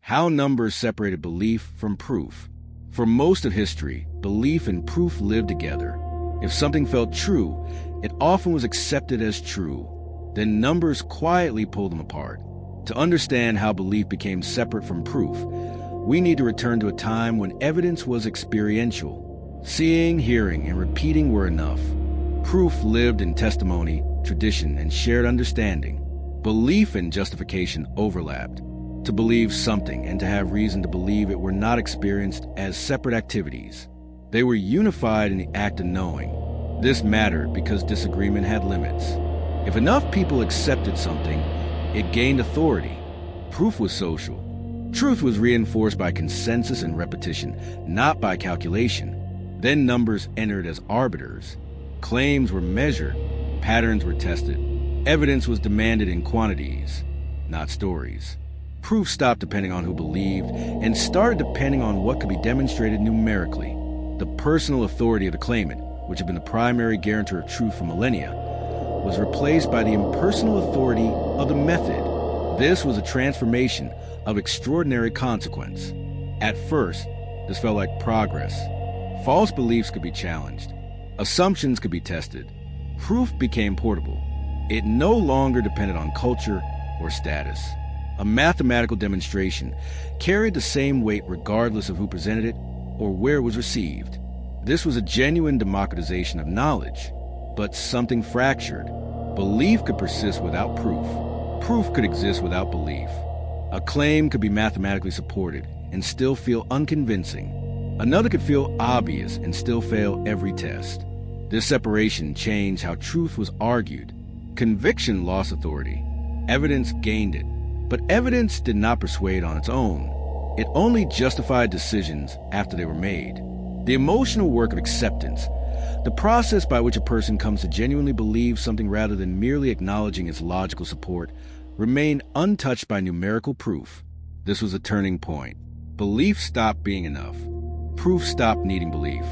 How numbers separated belief from proof. For most of history, belief and proof lived together. If something felt true, it often was accepted as true. Then numbers quietly pulled them apart. To understand how belief became separate from proof, we need to return to a time when evidence was experiential. Seeing, hearing, and repeating were enough. Proof lived in testimony, tradition, and shared understanding. Belief and justification overlapped. To believe something and to have reason to believe it were not experienced as separate activities. They were unified in the act of knowing. This mattered because disagreement had limits. If enough people accepted something, it gained authority. Proof was social. Truth was reinforced by consensus and repetition, not by calculation. Then numbers entered as arbiters. Claims were measured, patterns were tested. Evidence was demanded in quantities, not stories. Proof stopped depending on who believed and started depending on what could be demonstrated numerically. The personal authority of the claimant, which had been the primary guarantor of truth for millennia, was replaced by the impersonal authority of the method. This was a transformation of extraordinary consequence. At first, this felt like progress. False beliefs could be challenged. Assumptions could be tested. Proof became portable. It no longer depended on culture or status. A mathematical demonstration carried the same weight regardless of who presented it or where it was received. This was a genuine democratization of knowledge, but something fractured. Belief could persist without proof. Proof could exist without belief. A claim could be mathematically supported and still feel unconvincing. Another could feel obvious and still fail every test. This separation changed how truth was argued. Conviction lost authority. Evidence gained it. But evidence did not persuade on its own. It only justified decisions after they were made. The emotional work of acceptance, the process by which a person comes to genuinely believe something rather than merely acknowledging its logical support, remained untouched by numerical proof. This was a turning point. Belief stopped being enough. Proof stopped needing belief.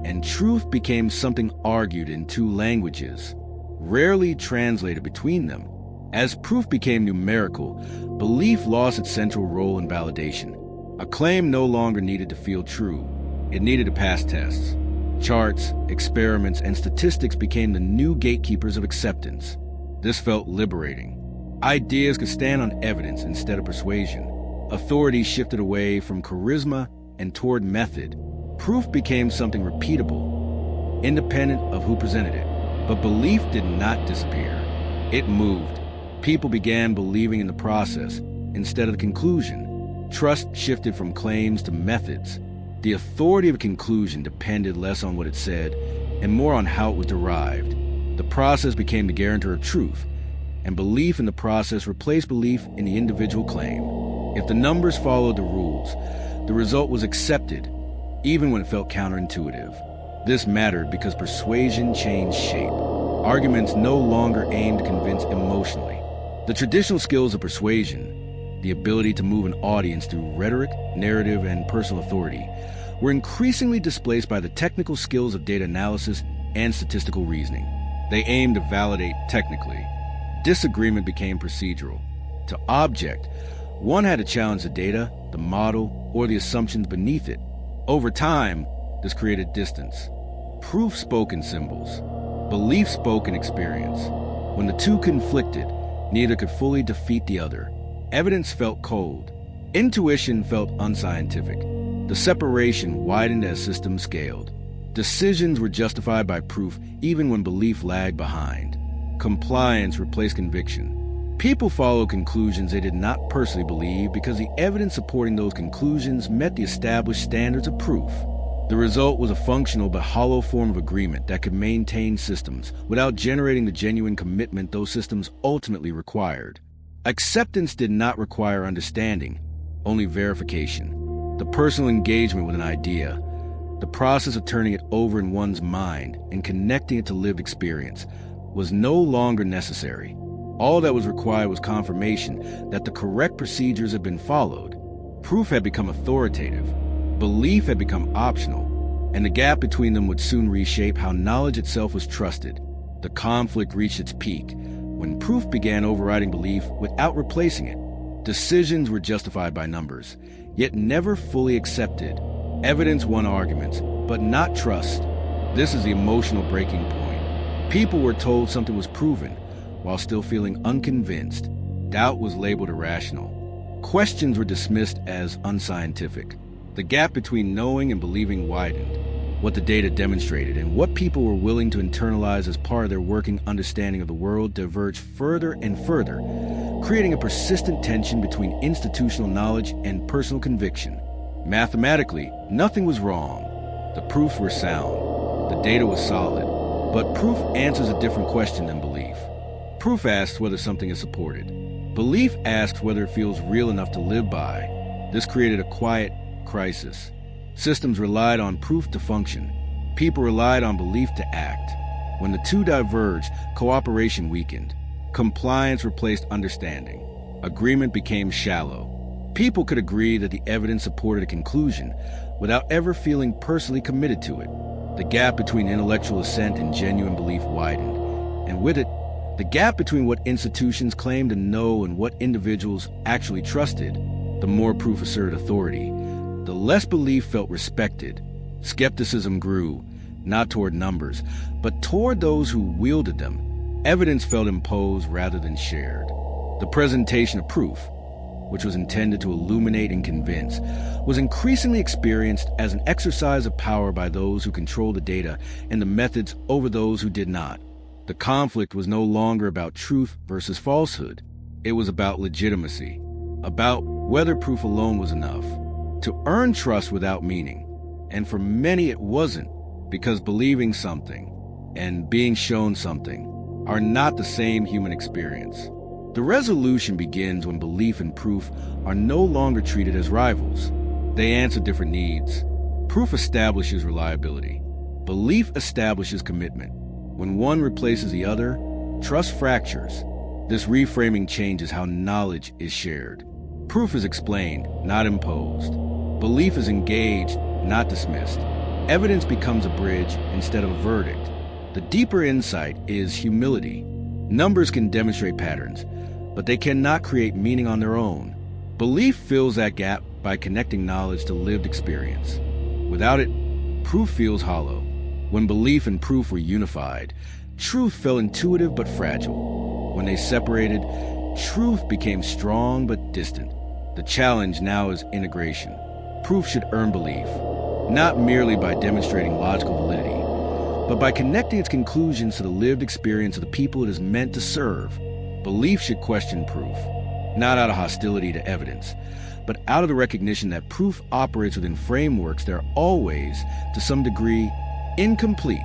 And truth became something argued in two languages, rarely translated between them. As proof became numerical, belief lost its central role in validation. A claim no longer needed to feel true. It needed to pass tests. Charts, experiments, and statistics became the new gatekeepers of acceptance. This felt liberating. Ideas could stand on evidence instead of persuasion. Authority shifted away from charisma and toward method. Proof became something repeatable, independent of who presented it. But belief did not disappear. It moved. People began believing in the process instead of the conclusion. Trust shifted from claims to methods. The authority of a conclusion depended less on what it said and more on how it was derived. The process became the guarantor of truth, and belief in the process replaced belief in the individual claim. If the numbers followed the rules, the result was accepted, even when it felt counterintuitive. This mattered because persuasion changed shape. Arguments no longer aimed to convince emotionally. The traditional skills of persuasion, the ability to move an audience through rhetoric, narrative, and personal authority, were increasingly displaced by the technical skills of data analysis and statistical reasoning. They aimed to validate technically. Disagreement became procedural. To object, one had to challenge the data, the model, or the assumptions beneath it. Over time, this created distance. Proof spoke in symbols. Belief spoke in experience. When the two conflicted, neither could fully defeat the other. Evidence felt cold. Intuition felt unscientific. The separation widened as systems scaled. Decisions were justified by proof even when belief lagged behind. Compliance replaced conviction. People followed conclusions they did not personally believe because the evidence supporting those conclusions met the established standards of proof. The result was a functional but hollow form of agreement that could maintain systems without generating the genuine commitment those systems ultimately required. Acceptance did not require understanding, only verification. The personal engagement with an idea, the process of turning it over in one's mind and connecting it to lived experience, was no longer necessary. All that was required was confirmation that the correct procedures had been followed. Proof had become authoritative. Belief had become optional, and the gap between them would soon reshape how knowledge itself was trusted. The conflict reached its peak when proof began overriding belief without replacing it. Decisions were justified by numbers, yet never fully accepted. Evidence won arguments, but not trust. This is the emotional breaking point. People were told something was proven, while still feeling unconvinced. Doubt was labeled irrational. Questions were dismissed as unscientific. The gap between knowing and believing widened. What the data demonstrated and what people were willing to internalize as part of their working understanding of the world diverged further and further, creating a persistent tension between institutional knowledge and personal conviction. Mathematically, nothing was wrong. The proofs were sound. The data was solid. But proof answers a different question than belief. Proof asks whether something is supported. Belief asks whether it feels real enough to live by. This created a quiet crisis. Systems relied on proof to function. People relied on belief to act. When the two diverged, cooperation weakened. Compliance replaced understanding. Agreement became shallow. People could agree that the evidence supported a conclusion without ever feeling personally committed to it. The gap between intellectual assent and genuine belief widened. And with it, the gap between what institutions claimed to know and what individuals actually trusted. The more proof asserted authority, the less belief felt respected. Skepticism grew, not toward numbers, but toward those who wielded them. Evidence felt imposed rather than shared. The presentation of proof, which was intended to illuminate and convince, was increasingly experienced as an exercise of power by those who controlled the data and the methods over those who did not. The conflict was no longer about truth versus falsehood. It was about legitimacy, about whether proof alone was enough to earn trust without meaning. And for many it wasn't, because believing something and being shown something are not the same human experience. The resolution begins when belief and proof are no longer treated as rivals. They answer different needs. Proof establishes reliability. Belief establishes commitment. When one replaces the other, trust fractures. This reframing changes how knowledge is shared. Proof is explained, not imposed. Belief is engaged, not dismissed. Evidence becomes a bridge instead of a verdict. The deeper insight is humility. Numbers can demonstrate patterns, but they cannot create meaning on their own. Belief fills that gap by connecting knowledge to lived experience. Without it, proof feels hollow. When belief and proof were unified, truth felt intuitive but fragile. When they separated, truth became strong but distant. The challenge now is integration. Proof should earn belief, not merely by demonstrating logical validity, but by connecting its conclusions to the lived experience of the people it is meant to serve. Belief should question proof, not out of hostility to evidence, but out of the recognition that proof operates within frameworks that are always, to some degree, incomplete,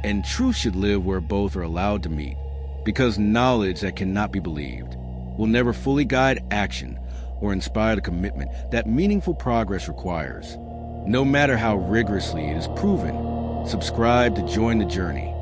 and truth should live where both are allowed to meet, because knowledge that cannot be believed will never fully guide action or inspire the commitment that meaningful progress requires. No matter how rigorously it is proven, subscribe to join the journey.